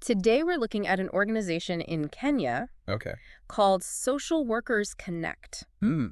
Today we're looking at an organization in Kenya Okay. called Social Workers Connect. Hmm.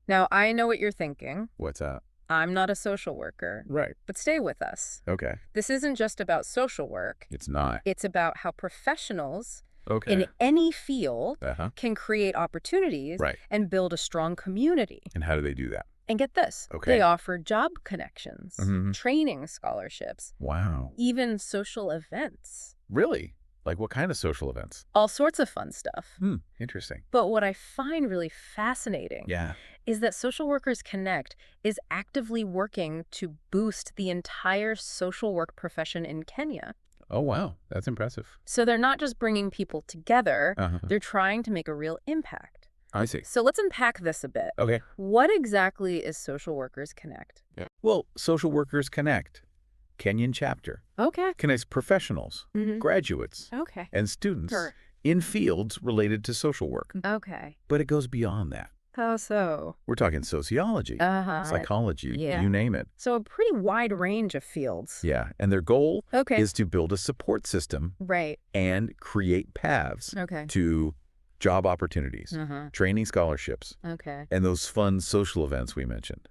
Now, I know what you're thinking. What's that? I'm not a social worker. Right. But stay with us. Okay. This isn't just about social work. It's not. It's about how professionals Okay. in any field Uh-huh. can create opportunities Right. and build a strong community. And how do they do that? And get this, Okay. they offer job connections, Mhm. training scholarships, Wow. even social events, Really? Like what kind of social events? all sorts of fun stuff. Interesting. But what I find really fascinating Yeah. is that Social Workers Connect is actively working to boost the entire social work profession in Kenya. Oh, wow. That's impressive. So they're not just bringing people together, Uh-huh. they're trying to make a real impact. I see. So let's unpack this a bit. Okay. What exactly is Social Workers Connect? Yeah. Well, Social Workers Connect, Kenyan chapter, Okay. connects professionals, graduates, Okay. and students Sure. in fields related to social work. Okay. But it goes beyond that. How so? We're talking sociology, psychology, Yeah. you name it. So a pretty wide range of fields. Yeah. And their goal Okay. is to build a support system Right. and create paths Okay. to job opportunities, training scholarships, Okay. and those fun social events we mentioned.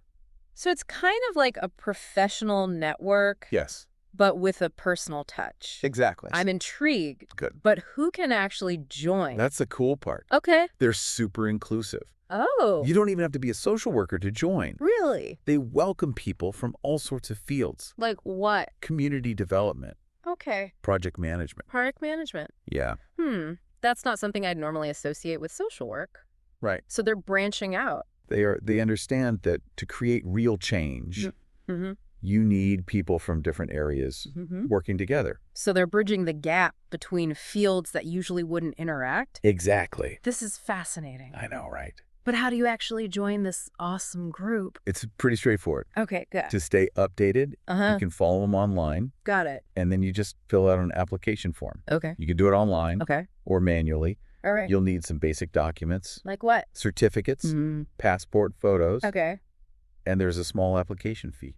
So it's kind of like a professional network, Yes, but with a personal touch. exactly. I'm intrigued, Good. but who can actually join? That's the cool part. Okay. They're super inclusive. Oh, You don't even have to be a social worker to join. really? They welcome people from all sorts of fields. Like what? Community development, Okay. project management. Product management. Yeah. That's not something I'd normally associate with social work. Right. So they're branching out. They understand that to create real change, Mm-hmm. you need people from different areas working together. So they're bridging the gap between fields that usually wouldn't interact. Exactly. This is fascinating. I know, right? But how do you actually join this awesome group? It's pretty straightforward. Okay, good. To stay updated, you can follow them online, Got it. and then you just fill out an application form. Okay. You can do it online Okay. or manually. All right. You'll need some basic documents, Like what? certificates, passport photos, Okay. and there's a small application fee,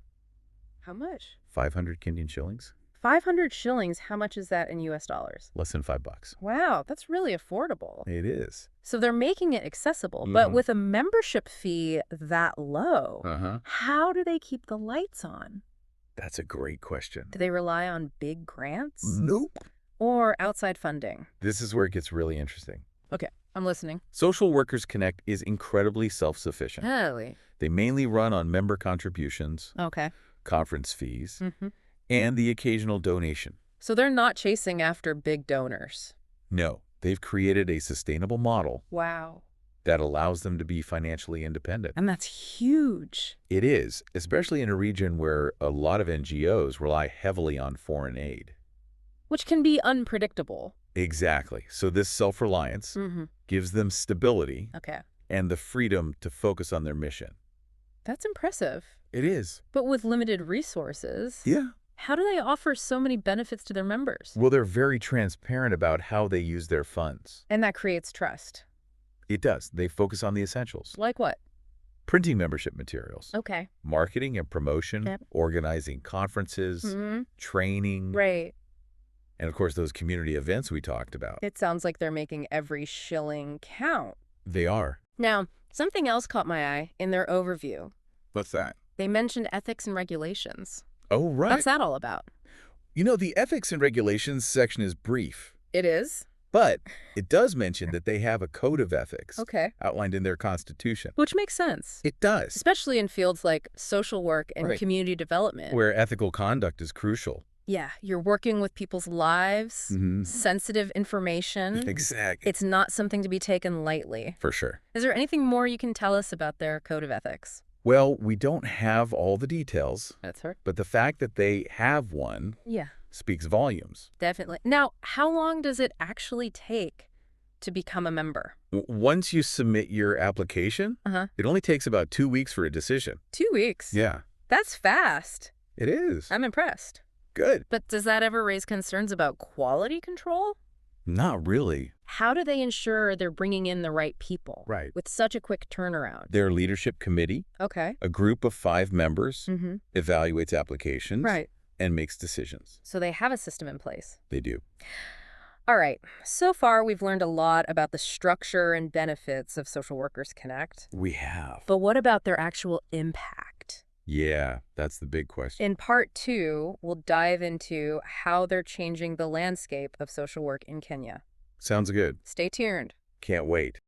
How much? 500 Kenyan shillings, 500 shillings. How much is that in US dollars? less than $5. Wow, that's really affordable. It is. So they're making it accessible, but with a membership fee that low, how do they keep the lights on? That's a great question. Do they rely on big grants Nope. or outside funding? This is where it gets really interesting. Okay, I'm listening. Social Workers Connect is incredibly self-sufficient. Really? They mainly run on member contributions, Okay. conference fees, and the occasional donation. So they're not chasing after big donors. No, they've created a sustainable model Wow. that allows them to be financially independent. And that's huge. It is, especially in a region where a lot of NGOs rely heavily on foreign aid. Which can be unpredictable. Exactly. So this self-reliance gives them stability Okay. and the freedom to focus on their mission. That's impressive. It is. But with limited resources, Yeah. how do they offer so many benefits to their members? Well, they're very transparent about how they use their funds. And that creates trust. It does. They focus on the essentials. Like what? Printing membership materials, Okay. marketing and promotion, Yep. organizing conferences, training, Right. and of course those community events we talked about. It sounds like they're making every shilling count. They are. Now, something else caught my eye in their overview. What's that? They mentioned ethics and regulations. Oh, right. What's that all about? You know, the ethics and regulations section is brief, It is? but it does mention that they have a code of ethics Okay. outlined in their constitution. Which makes sense. It does, Especially in fields like social work and Right. community development. where ethical conduct is crucial. Yeah, you're working with people's lives, sensitive information. Exactly. It's not something to be taken lightly. For sure. Is there anything more you can tell us about their code of ethics? Well, we don't have all the details, That's her. but the fact that they have one Yeah, speaks volumes. definitely. Now, how long does it actually take to become a member? Once you submit your application, it only takes about 2 weeks for a decision. 2 weeks? Yeah, That's fast. it is. I'm impressed. Good. But does that ever raise concerns about quality control? Not really. How do they ensure they're bringing in the right people? Right. With such a quick turnaround? Their leadership committee, Okay. a group of 5 members, Mm-hmm. evaluates applications Right. and makes decisions. So they have a system in place. They do. All right, so far we've learned a lot about the structure and benefits of Social Workers Connect. We have. But what about their actual impact? Yeah, that's the big question. In part two, we'll dive into how they're changing the landscape of social work in Kenya. Sounds good. Stay tuned. Can't wait.